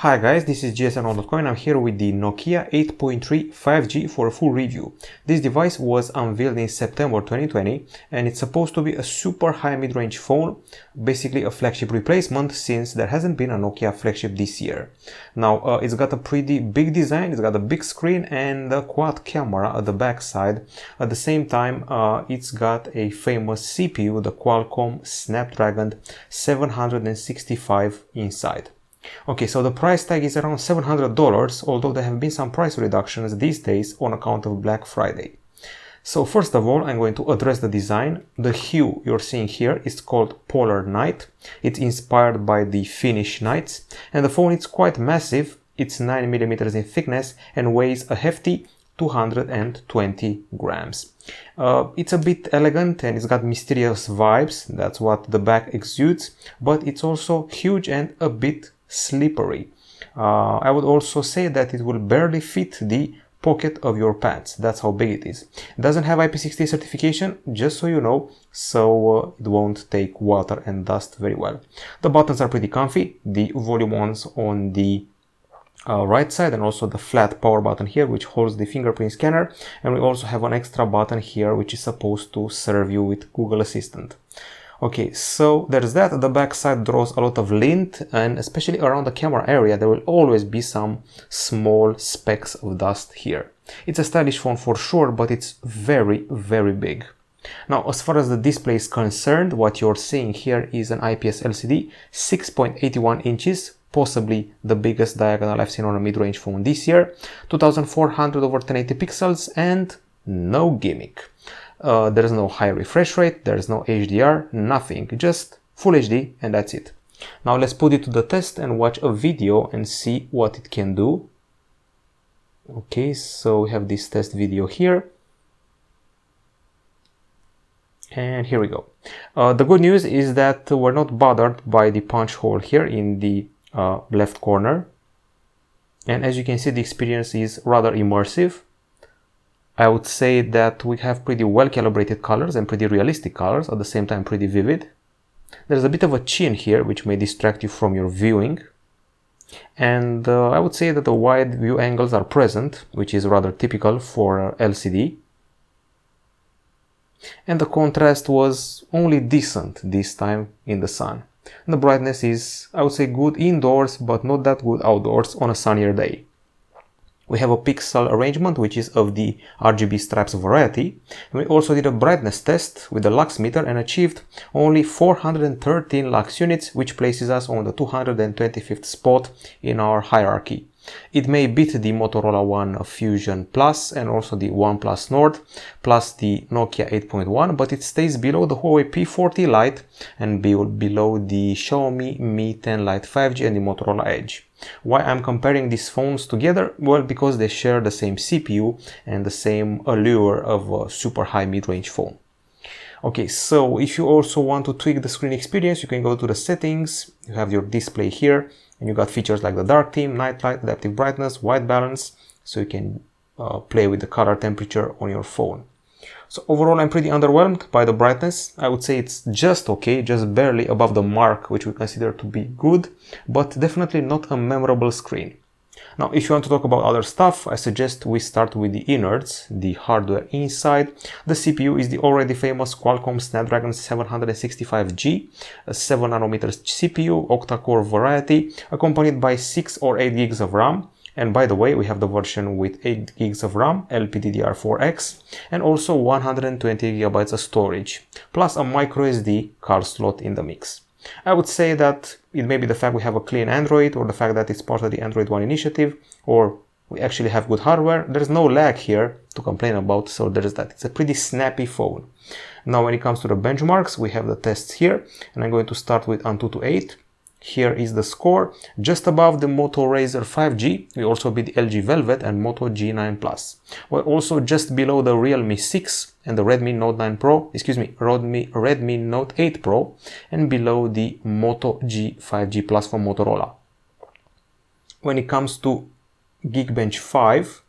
Hi guys, this is gsn.com and I'm here with the Nokia 8.3 5G for a full review. This device was unveiled in September 2020 and it's supposed to be a super high mid-range phone, basically a flagship replacement since there hasn't been a Nokia flagship this year. Now it's got a pretty big design, it's got a big screen and a quad camera at the back side. At the same time it's got a famous CPU, the Qualcomm Snapdragon 765 inside. Okay, so the price tag is around $700, although there have been some price reductions these days on account of Black Friday. So first of all, I'm going to address the design. The hue you're seeing here is called Polar Night. It's inspired by the Finnish nights, and the phone is quite massive. It's 9mm in thickness and weighs a hefty 220 grams. It's a bit elegant and it's got mysterious vibes. That's what the back exudes, but it's also huge and a bit slippery. I would also say that it will barely fit the pocket of your pants. That's how big it is. It doesn't have IP60 certification, just so you know, so it won't take water and dust very well. The buttons are pretty comfy. The volume ones on the right side, and also the flat power button here, which holds the fingerprint scanner, and we also have an extra button here which is supposed to serve you with Google Assistant. Okay, so there's that. The back side draws a lot of lint, and especially around the camera area there will always be some small specks of dust here. It's a stylish phone for sure, but it's very big. Now, as far as the display is concerned, what you're seeing here is an IPS LCD, 6.81 inches, possibly the biggest diagonal I've seen on a mid-range phone this year, 2400 over 1080 pixels, and no gimmick. There's no high refresh rate, there's no HDR, nothing, just Full HD, and that's it. Now let's put it to the test and watch a video and see what it can do. Okay, so we have this test video here. And here we go. The good news is that we're not bothered by the punch hole here in the left corner. And as you can see, the experience is rather immersive. I would say that we have pretty well calibrated colors and pretty realistic colors, at the same time pretty vivid. There's a bit of a chin here which may distract you from your viewing. And I would say that the wide view angles are present, which is rather typical for LCD. And the contrast was only decent this time in the sun. And the brightness is, I would say, good indoors, but not that good outdoors on a sunnier day. We have a pixel arrangement which is of the RGB stripes variety. And we also did a brightness test with the lux meter and achieved only 413 lux units, which places us on the 225th spot in our hierarchy. It may beat the Motorola One Fusion Plus and also the OnePlus Nord, plus the Nokia 8.1, but it stays below the Huawei P40 Lite and below the Xiaomi Mi 10 Lite 5G and the Motorola Edge. Why I'm comparing these phones together? Well, because they share the same CPU and the same allure of a super high mid-range phone. Okay, so if you also want to tweak the screen experience, you can go to the settings, you have your display here, and you got features like the dark theme, night light, adaptive brightness, white balance, so you can play with the color temperature on your phone. So overall, I'm pretty underwhelmed by the brightness. I would say it's just okay, just barely above the mark, which we consider to be good, but definitely not a memorable screen. Now, if you want to talk about other stuff, I suggest we start with the innards, the hardware inside. The CPU is the already famous Qualcomm Snapdragon 765G, a 7nm CPU, octa-core variety, accompanied by 6 or 8 gigs of RAM. And by the way, we have the version with 8 gigs of RAM, LPDDR4X, and also 120 GB of storage, plus a microSD card slot in the mix. I would say that it may be the fact we have a clean Android, or the fact that it's part of the Android One initiative, or we actually have good hardware. There's no lag here to complain about, so there's that. It's a pretty snappy phone. Now, when it comes to the benchmarks, we have the tests here, and I'm going to start with Antutu 8. Here is the score, just above the Moto Razr 5G. We also beat the LG Velvet and Moto G9 Plus. We're also just below the Realme 6 and the Redmi Note 9 Pro, Redmi Note 8 Pro, and below the Moto G5G Plus from Motorola. When it comes to Geekbench 5,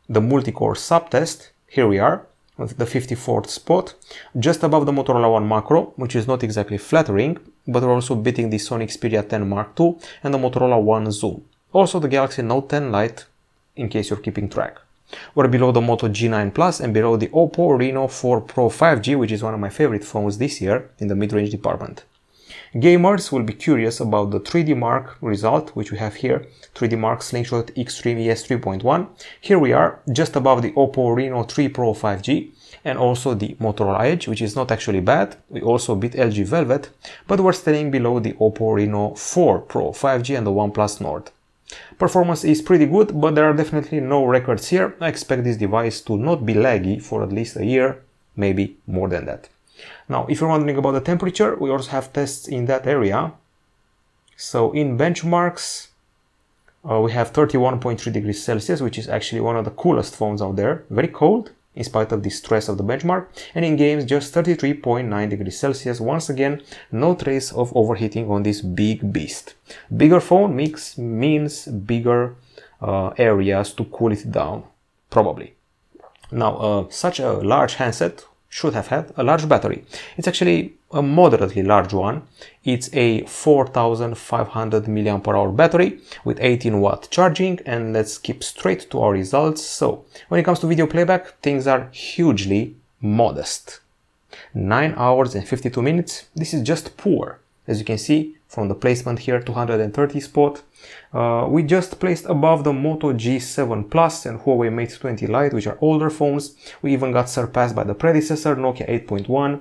the multi-core subtest, here we are. with the 54th spot, just above the Motorola One Macro, which is not exactly flattering, but we're also beating the Sony Xperia 10 Mark II and the Motorola One Zoom. Also the Galaxy Note 10 Lite, in case you're keeping track. We're below the Moto G9 Plus and below the Oppo Reno 4 Pro 5G, which is one of my favorite phones this year in the mid-range department. Gamers will be curious about the 3D Mark result, which we have here, 3D Mark Slingshot Extreme ES 3.1. Here we are, just above the Oppo Reno 3 Pro 5G and also the Motorola Edge, which is not actually bad. We also beat LG Velvet, but we're staying below the Oppo Reno 4 Pro 5G and the OnePlus Nord. Performance is pretty good, but there are definitely no records here. I expect this device to not be laggy for at least a year, maybe more than that. Now, if you're wondering about the temperature, we also have tests in that area. So in benchmarks, we have 31.3 degrees Celsius, which is actually one of the coolest phones out there. Very cold, in spite of the stress of the benchmark. And in games, just 33.9 degrees Celsius. Once again, no trace of overheating on this big beast. Bigger phone means bigger areas to cool it down, probably. Now, such a large handset should have had a large battery. It's actually a moderately large one. It's a 4500 mAh battery with 18 watt charging, and let's skip straight to our results. So when it comes to video playback, things are hugely modest. 9 hours and 52 minutes. This is just poor. As you can see from the placement here, 230 spot. We just placed above the Moto G7 Plus and Huawei Mate 20 Lite, which are older phones. We even got surpassed by the predecessor, Nokia 8.1.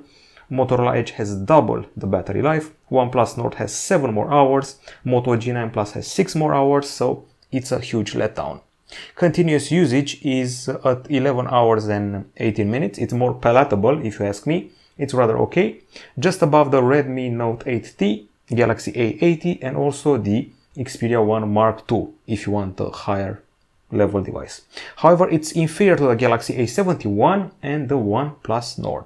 Motorola Edge has double the battery life. OnePlus Nord has 7 more hours. Moto G9 Plus has 6 more hours, so it's a huge letdown. Continuous usage is at 11 hours and 18 minutes. It's more palatable, if you ask me. It's rather okay. Just above the Redmi Note 8T, Galaxy A80, and also the Xperia 1 Mark II, if you want a higher level device. However, it's inferior to the Galaxy A71 and the OnePlus Nord.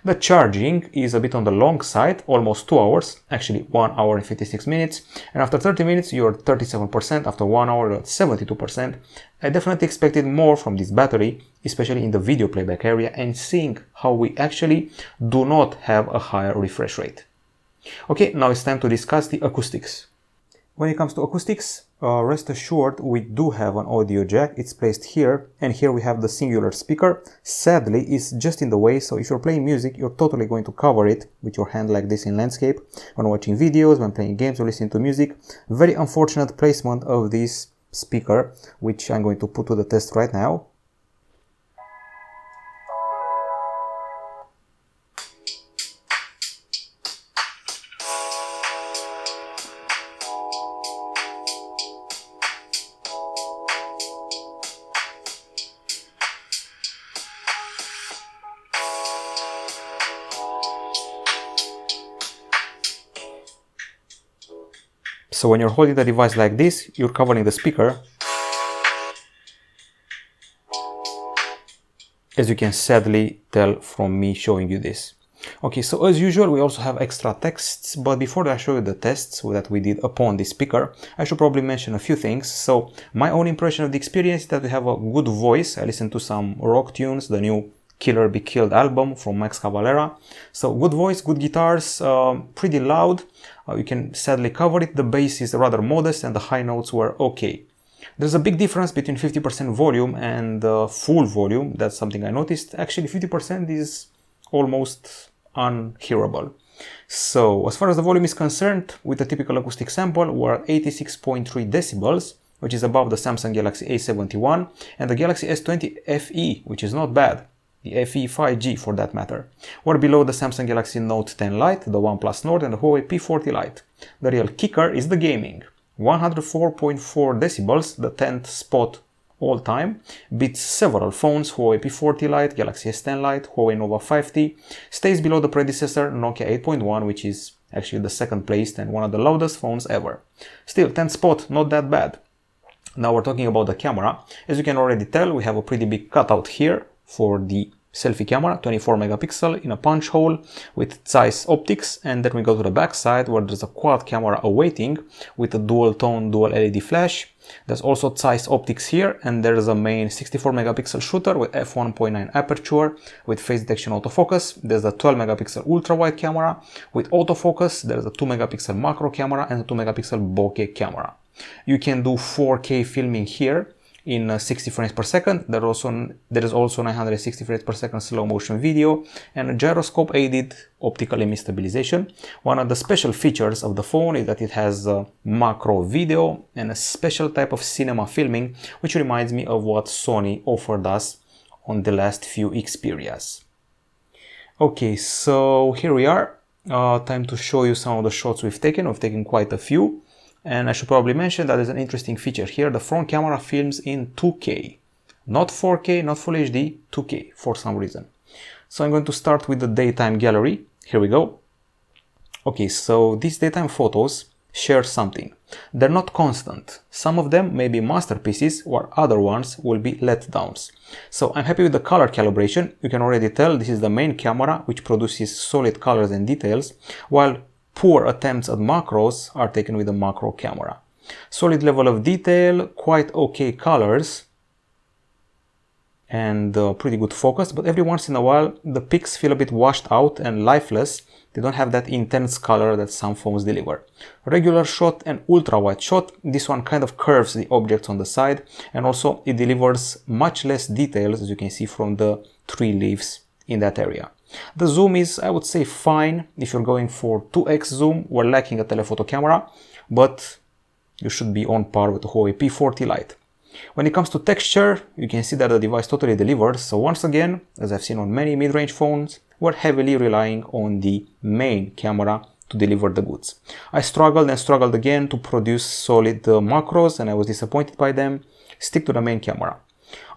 The charging is a bit on the long side, almost 2 hours, actually 1 hour and 56 minutes, and after 30 minutes you're at 37%, after 1 hour you're at 72%. I definitely expected more from this battery, especially in the video playback area, and seeing how we actually do not have a higher refresh rate. Okay, now it's time to discuss the acoustics. When it comes to acoustics, rest assured we do have an audio jack. It's placed here, and here we have the singular speaker. Sadly, it's just in the way, so if you're playing music, you're totally going to cover it with your hand like this in landscape, when watching videos, when playing games or listening to music. Very unfortunate placement of this speaker, which I'm going to put to the test right now. So when you're holding the device like this, you're covering the speaker, as you can sadly tell from me showing you this. Okay, so as usual, we also have extra texts, but before I show you the tests that we did upon this speaker, I should probably mention a few things. So my own impression of the experience is that we have a good voice. I listened to some rock tunes, the new Killer Be Killed album from Max Cavalera. So good voice, good guitars, pretty loud. You can sadly cover it. The bass is rather modest and the high notes were okay. There's a big difference between 50% volume and full volume. That's something I noticed. Actually, 50% is almost unhearable. So as far as the volume is concerned, with a typical acoustic sample, we're at 86.3 decibels, which is above the Samsung Galaxy A71 and the Galaxy S20 FE, which is not bad. The FE 5G for that matter. We're below the Samsung Galaxy Note 10 Lite, the OnePlus Nord and the Huawei P40 Lite. The real kicker is the gaming. 104.4 decibels, the 10th spot all time, beats several phones, Huawei P40 Lite, Galaxy S10 Lite, Huawei Nova 5T, stays below the predecessor Nokia 8.1, which is actually the second placed and one of the loudest phones ever. Still, 10th spot, not that bad. Now we're talking about the camera. As you can already tell, we have a pretty big cutout here for the selfie camera, 24 megapixel in a punch hole with Zeiss optics, and then we go to the back side where there's a quad camera awaiting with a dual tone, dual LED flash. There's also Zeiss optics here, and there's a main 64 megapixel shooter with f1.9 aperture with face detection autofocus. There's a 12 megapixel ultra wide camera with autofocus. There's a 2 megapixel macro camera and a 2 megapixel bokeh camera. You can do 4K filming here in 60 frames per second. There is also 960 frames per second slow motion video and a gyroscope aided optical image stabilization. One of the special features of the phone is that it has macro video and a special type of cinema filming, which reminds me of what Sony offered us on the last few Xperias. Okay, so here we are. Time to show you some of the shots we've taken. We've taken quite a few. And I should probably mention that there's an interesting feature here. The front camera films in 2K, not 4K, not Full HD, 2K for some reason. So I'm going to start with the daytime gallery. Here we go. Okay, so these daytime photos share something. They're not constant. Some of them may be masterpieces, while other ones will be letdowns. So I'm happy with the color calibration. You can already tell this is the main camera, which produces solid colors and details, while poor attempts at macros are taken with the macro camera. Solid level of detail, quite okay colors, and pretty good focus, but every once in a while the pics feel a bit washed out and lifeless. They don't have that intense color that some phones deliver. Regular shot and ultra wide shot, this one kind of curves the objects on the side, and also it delivers much less details, as you can see from the tree leaves in that area. The zoom is, I would say, fine. If you're going for 2x zoom, we're lacking a telephoto camera, but you should be on par with the Huawei P40 Lite. When it comes to texture, you can see that the device totally delivers. So once again, as I've seen on many mid-range phones, we're heavily relying on the main camera to deliver the goods. I struggled and struggled again to produce solid macros, and I was disappointed by them. Stick to the main camera.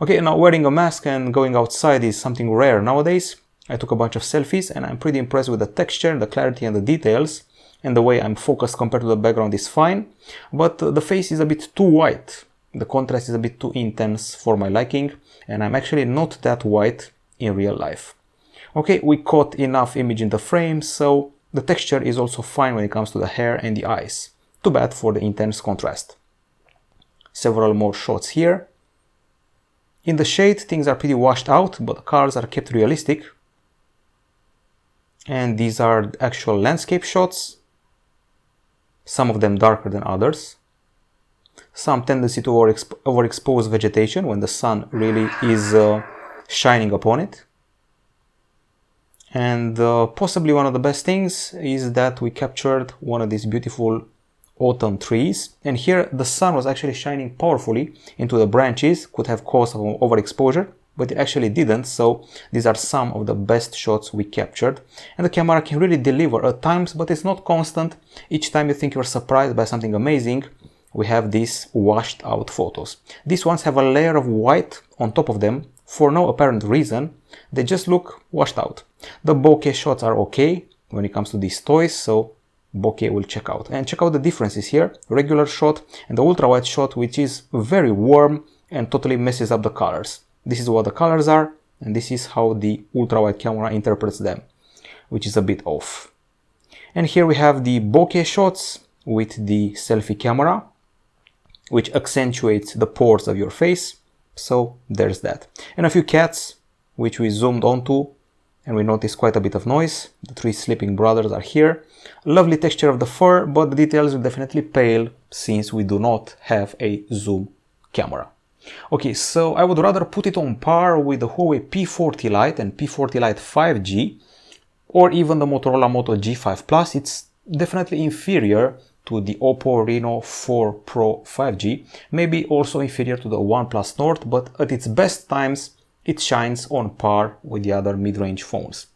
Okay, now wearing a mask and going outside is something rare nowadays. I took a bunch of selfies and I'm pretty impressed with the texture, the clarity and the details, and the way I'm focused compared to the background is fine, but the face is a bit too white. The contrast is a bit too intense for my liking, and I'm actually not that white in real life. Okay, we caught enough image in the frame, so the texture is also fine when it comes to the hair and the eyes. Too bad for the intense contrast. Several more shots here. In the shade, things are pretty washed out, but the colors are kept realistic. And these are actual landscape shots, some of them darker than others. Some tendency to overexpose vegetation when the sun really is shining upon it. And possibly one of the best things is that we captured one of these beautiful autumn trees. And here the sun was actually shining powerfully into the branches, could have caused overexposure, but it actually didn't. So these are some of the best shots we captured, and the camera can really deliver at times, but it's not constant. Each time you think you're surprised by something amazing, we have these washed out photos. These ones have a layer of white on top of them for no apparent reason. They just look washed out. The bokeh shots are okay when it comes to these toys, so bokeh will check out. And check out the differences here, regular shot and the ultra wide shot, which is very warm and totally messes up the colors. This is what the colors are, and this is how the ultra-wide camera interprets them, which is a bit off. And here we have the bokeh shots with the selfie camera, which accentuates the pores of your face. So there's that. And a few cats, which we zoomed onto, and we noticed quite a bit of noise. The three sleeping brothers are here. Lovely texture of the fur, but the details will definitely pale since we do not have a zoom camera. Okay, so I would rather put it on par with the Huawei P40 Lite and P40 Lite 5G, or even the Motorola Moto G5 Plus. It's definitely inferior to the Oppo Reno 4 Pro 5G, maybe also inferior to the OnePlus Nord, but at its best times, it shines on par with the other mid-range phones.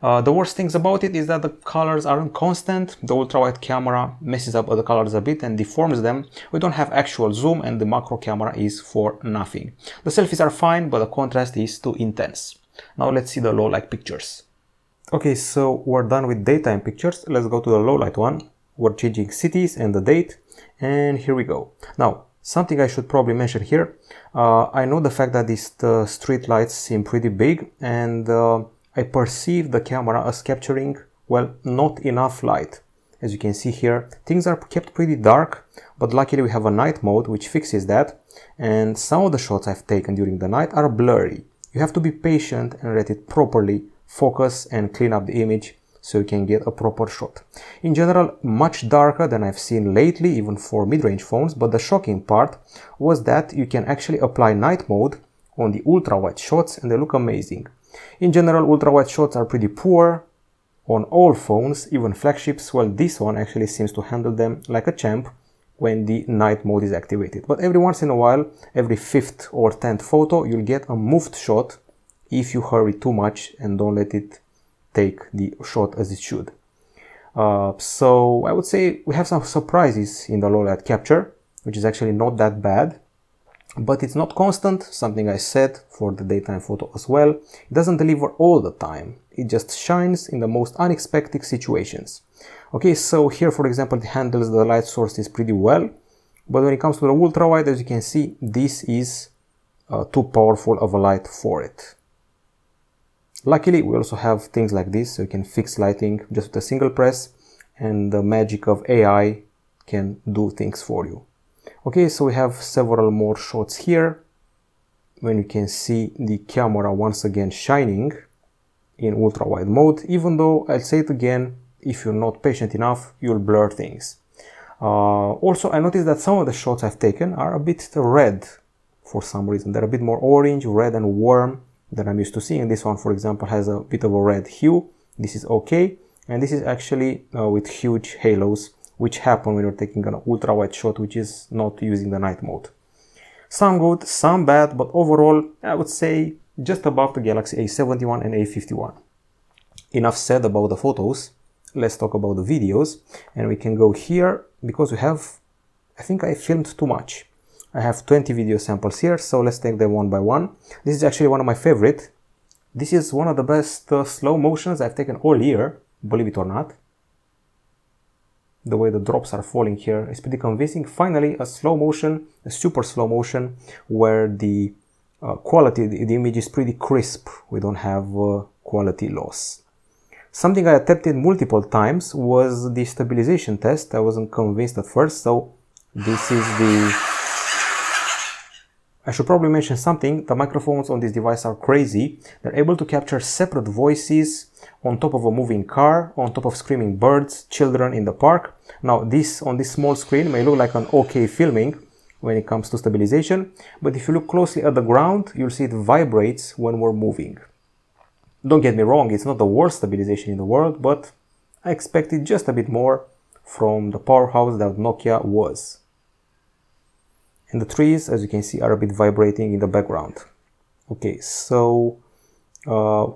The worst things about it is that the colors aren't constant. The ultra-wide camera messes up the colors a bit and deforms them. We don't have actual zoom, and the macro camera is for nothing. The selfies are fine, but the contrast is too intense. Now let's see the low light pictures. Okay, so we're done with daytime pictures. Let's go to the low light one. We're changing cities and the date, and here we go. Now, Something I should probably mention here, I know the fact that these street lights seem pretty big, and I perceive the camera as capturing, well, not enough light. As you can see here, things are kept pretty dark, but luckily we have a night mode which fixes that, and some of the shots I've taken during the night are blurry. You have to be patient and let it properly focus and clean up the image so you can get a proper shot. In general, much darker than I've seen lately, even for mid-range phones, but the shocking part was that you can actually apply night mode on the ultra-wide shots and they look amazing. In general, ultra-wide shots are pretty poor on all phones, even flagships. Well, this one actually seems to handle them like a champ when the night mode is activated. But every once in a while, every 5th or 10th photo, you'll get a moved shot if you hurry too much and don't let it take the shot as it should. So I would say we have some surprises in the low light capture, which is actually not that bad, but it's not constant, something I said for the daytime photo as well. It doesn't deliver all the time, it just shines in the most unexpected situations. Okay, so here for example it handles the light sources pretty well, but when it comes to the ultra wide, as you can see, this is too powerful of a light for it. Luckily, we also have things like this, so you can fix lighting just with a single press, and the magic of AI can do things for you. Okay, so we have several more shots here, when you can see the camera once again shining in ultra-wide mode, even though I'll say it again, if you're not patient enough, you'll blur things. Also, I noticed that some of the shots I've taken are a bit red for some reason. They're a bit more orange, red and warm than I'm used to seeing. This one, for example, has a bit of a red hue. This is okay, and this is actually with huge halos, which happen when you're taking an ultra-wide shot, which is not using the night mode. Some good, some bad, but overall, I would say just above the Galaxy A71 and A51. Enough said about the photos. Let's talk about the videos, and we can go here because we have, I think I filmed too much. I have 20 video samples here, so let's take them one by one. This is actually one of my favorite. This is one of the best slow motions I've taken all year, believe it or not. The way the drops are falling here is pretty convincing. Finally, a slow motion, a super slow motion, where the quality, the image is pretty crisp. We don't have quality loss. Something I attempted multiple times was the stabilization test. I wasn't convinced at first, so this is the... I should probably mention something. The microphones on this device are crazy. They're able to capture separate voices on top of a moving car, on top of screaming birds, children in the park. Now this on this small screen may look like an okay filming when it comes to stabilization, but if you look closely at the ground, you'll see it vibrates when we're moving. Don't get me wrong, it's not the worst stabilization in the world, but I expected just a bit more from the powerhouse that Nokia was. And the trees, as you can see, are a bit vibrating in the background. Okay, so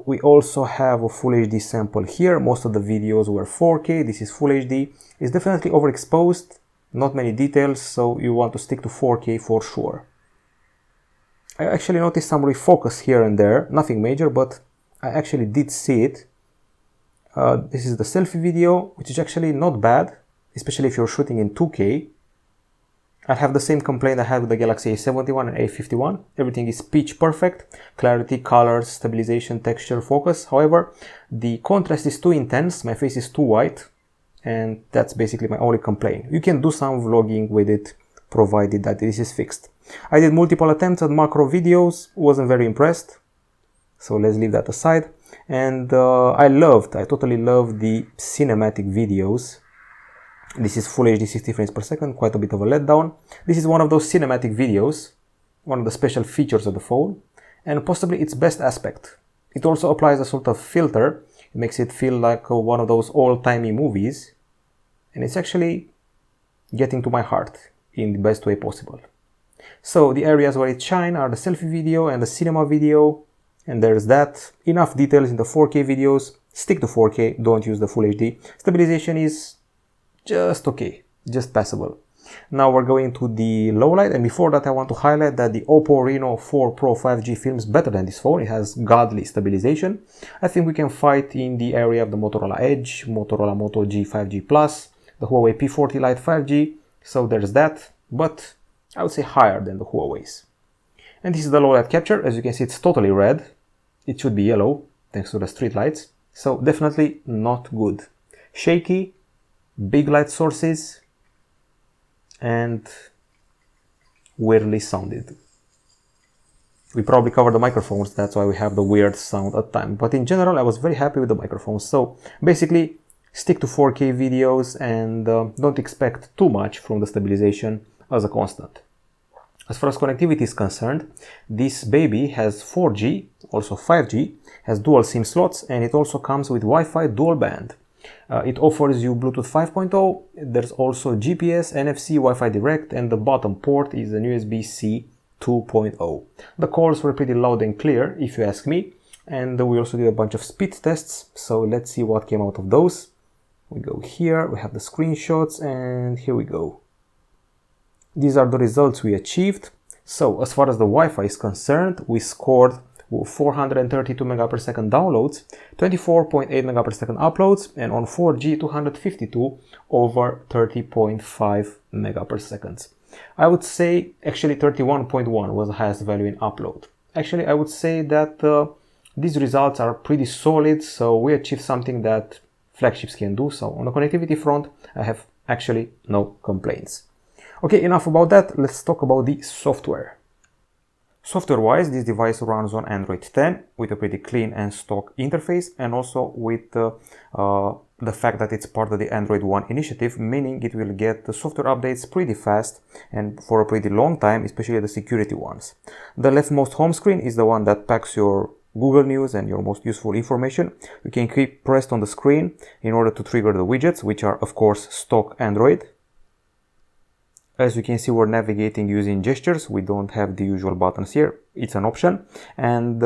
we also have a Full HD sample here. Most of the videos were 4K. This is Full HD. It's definitely overexposed, not many details, so you want to stick to 4K for sure. I actually noticed some refocus here and there, nothing major, but I actually did see it. This is the selfie video, which is actually not bad, especially if you're shooting in 2K. I have the same complaint I had with the Galaxy A71 and A51. Everything is pitch perfect, clarity, colors, stabilization, texture, focus. However, the contrast is too intense, my face is too white, and that's basically my only complaint. You can do some vlogging with it, provided that this is fixed. I did multiple attempts at macro videos, wasn't very impressed, so let's leave that aside. And I totally loved the cinematic videos. This is Full HD 60 frames per second, quite a bit of a letdown. This is one of those cinematic videos, one of the special features of the phone, and possibly its best aspect. It also applies a sort of filter. It makes it feel like one of those old-timey movies, and it's actually getting to my heart in the best way possible. So the areas where it shine are the selfie video and the cinema video, and there's that. Enough details in the 4K videos. Stick to 4K, don't use the Full HD. Stabilization is just okay, just passable. Now we're going to the low light, and before that I want to highlight that the Oppo Reno 4 Pro 5G films better than this phone. It has godly stabilization. I think we can fight in the area of the Motorola Edge, Motorola Moto G 5G Plus, the Huawei P40 Lite 5G, so there's that. But I would say higher than the Huawei's. And this is the low light capture. As you can see, it's totally red. It should be yellow thanks to the street lights. So definitely not good. Shaky, big light sources, and weirdly sounded. We probably covered the microphones, that's why we have the weird sound at times. But in general, I was very happy with the microphones. So basically, stick to 4K videos and don't expect too much from the stabilization as a constant. As far as connectivity is concerned, this baby has 4G, also 5G, has dual SIM slots, and it also comes with Wi-Fi dual band. It offers you Bluetooth 5.0, there's also GPS, NFC, Wi-Fi Direct, and the bottom port is an USB-C 2.0. The calls were pretty loud and clear, if you ask me, and we also did a bunch of speed tests, so let's see what came out of those. We go here, we have the screenshots, and here we go. These are the results we achieved. So as far as the Wi-Fi is concerned, we scored 432 megapsecond downloads, 24.8 megapsecond uploads, and on 4G 252 over 30.5 megaperseconds. I would say actually 31.1 was the highest value in upload. Actually, I would say that these results are pretty solid, so we achieved something that flagships can do. So on the connectivity front, I have actually no complaints. Okay, enough about that. Let's talk about the software. Software-wise, this device runs on Android 10 with a pretty clean and stock interface, and also with the fact that it's part of the Android One initiative, meaning it will get the software updates pretty fast and for a pretty long time, especially the security ones. The leftmost home screen is the one that packs your Google News and your most useful information. You can keep pressed on the screen in order to trigger the widgets, which are of course stock Android. As you can see, we're navigating using gestures. We don't have the usual buttons here. It's an option. And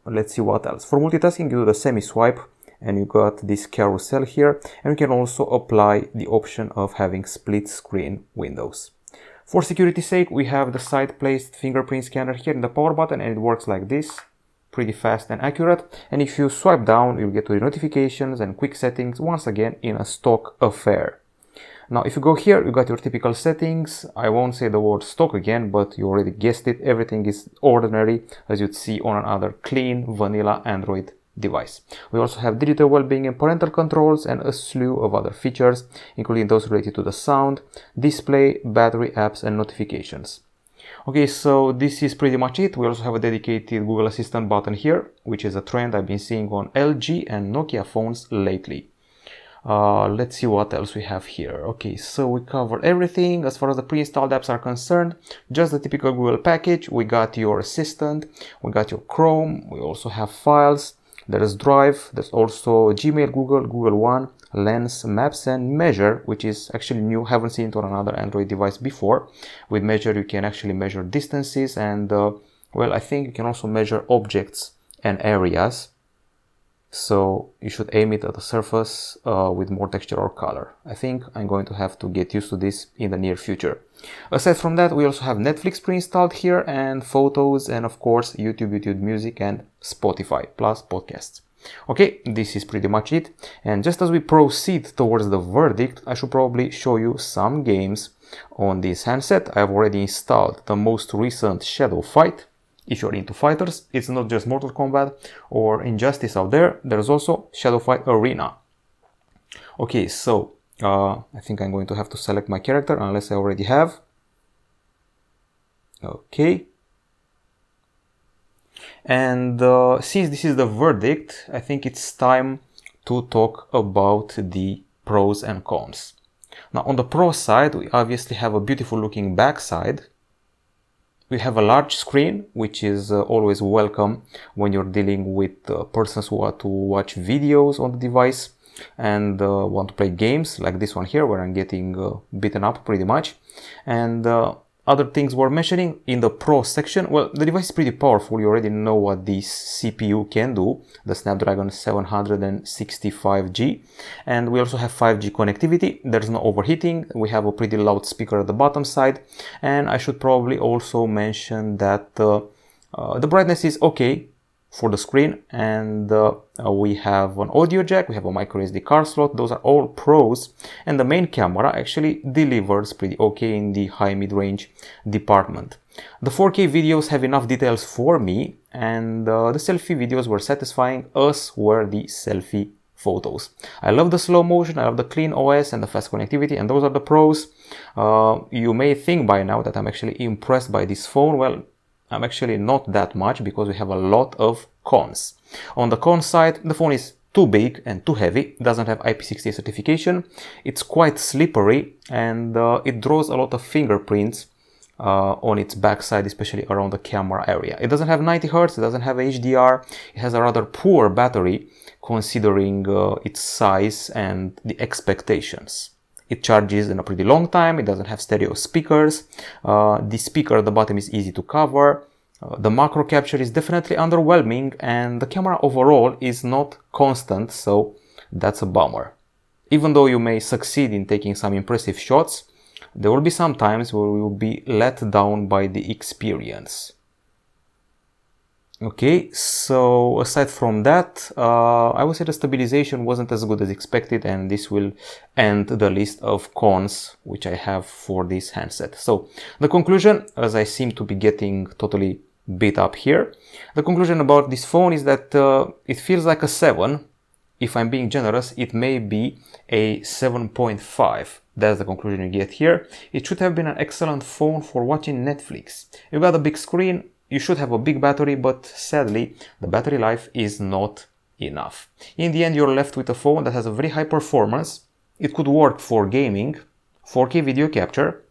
let's see what else. For multitasking, you do the semi-swipe and you got this carousel here. And you can also apply the option of having split screen windows. For security's sake, we have the side-placed fingerprint scanner here in the power button, and it works like this. Pretty fast and accurate. And if you swipe down, you'll get to the notifications and quick settings, once again in a stock affair. Now, if you go here, you got your typical settings. I won't say the word stock again, but you already guessed it. Everything is ordinary, as you'd see on another clean, vanilla Android device. We also have digital well-being and parental controls and a slew of other features, including those related to the sound, display, battery, apps, and notifications. Okay, so this is pretty much it. We also have a dedicated Google Assistant button here, which is a trend I've been seeing on LG and Nokia phones lately. Let's see what else we have here. Okay, so we covered everything as far as the pre-installed apps are concerned. Just the typical Google package. We got your Assistant, we got your Chrome, we also have Files, there's Drive, there's also Gmail, Google One, Lens, Maps, and Measure, which is actually new. Haven't seen it on another Android device before. With Measure, you can actually measure distances and, well, I think you can also measure objects and areas. So you should aim it at the surface with more texture or color. I think I'm going to have to get used to this in the near future. Aside from that, we also have Netflix pre-installed here, and Photos, and of course YouTube Music, and Spotify, plus podcasts. Okay, this is pretty much it. And just as we proceed towards the verdict, I should probably show you some games on this handset. I've already installed the most recent Shadow Fight. If you're into fighters, it's not just Mortal Kombat or Injustice out there, there's also Shadow Fight Arena. Okay, so I think I'm going to have to select my character unless I already have. Okay. And since this is the verdict, I think it's time to talk about the pros and cons. Now, on the pro side, we obviously have a beautiful looking backside. We have a large screen, which is always welcome when you're dealing with persons who want to watch videos on the device and want to play games like this one here, where I'm getting beaten up pretty much. And other things we're mentioning in the Pro section, well, the device is pretty powerful. You already know what this CPU can do, the Snapdragon 765G. And we also have 5G connectivity. There's no overheating. We have a pretty loud speaker at the bottom side. And I should probably also mention that the brightness is okay for the screen, and we have an audio jack, we have a micro SD card slot. Those are all pros, and the main camera actually delivers pretty okay in the high mid-range department. The 4K videos have enough details for me, and the selfie videos were satisfying, as were the selfie photos. I love the slow motion, I love the clean OS and the fast connectivity, and those are the pros. You may think by now that I'm actually impressed by this phone. Well, I'm actually not that much, because we have a lot of cons. On the con side, the phone is too big and too heavy, it doesn't have IP68 certification, it's quite slippery, and it draws a lot of fingerprints on its backside, especially around the camera area. It doesn't have 90 Hz, it doesn't have HDR, it has a rather poor battery considering its size and the expectations. It charges in a pretty long time, it doesn't have stereo speakers, the speaker at the bottom is easy to cover, the macro capture is definitely underwhelming, and the camera overall is not constant, so that's a bummer. Even though you may succeed in taking some impressive shots, there will be some times where we will be let down by the experience. Okay, so aside from that, I would say the stabilization wasn't as good as expected, and this will end the list of cons which I have for this handset. So the conclusion, as I seem to be getting totally beat up here, the conclusion about this phone is that it feels like a 7. If I'm being generous, it may be a 7.5. That's the conclusion you get here. It should have been an excellent phone for watching Netflix. You got a big screen, you should have a big battery, but sadly, the battery life is not enough. In the end, you're left with a phone that has a very high performance. It could work for gaming, 4K video capture,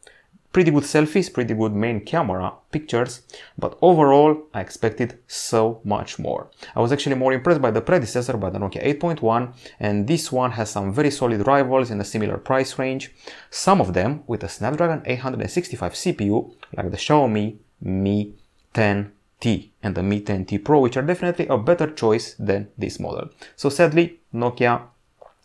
pretty good selfies, pretty good main camera pictures, but overall I expected so much more. I was actually more impressed by the predecessor, by the Nokia 8.1, and this one has some very solid rivals in a similar price range, some of them with a Snapdragon 865 CPU, like the Xiaomi Mi 10T and the Mi 10T Pro, which are definitely a better choice than this model. So sadly, Nokia,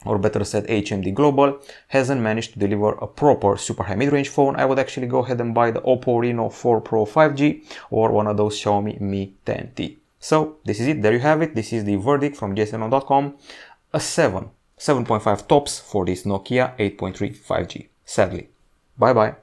or better said HMD Global, hasn't managed to deliver a proper super high mid-range phone. I would actually go ahead and buy the Oppo Reno 4 Pro 5G or one of those Xiaomi Mi 10T. So this is it, there you have it. This is the verdict from jsno.com. A 7.5 tops for this Nokia 8.3 5G, sadly. Bye bye.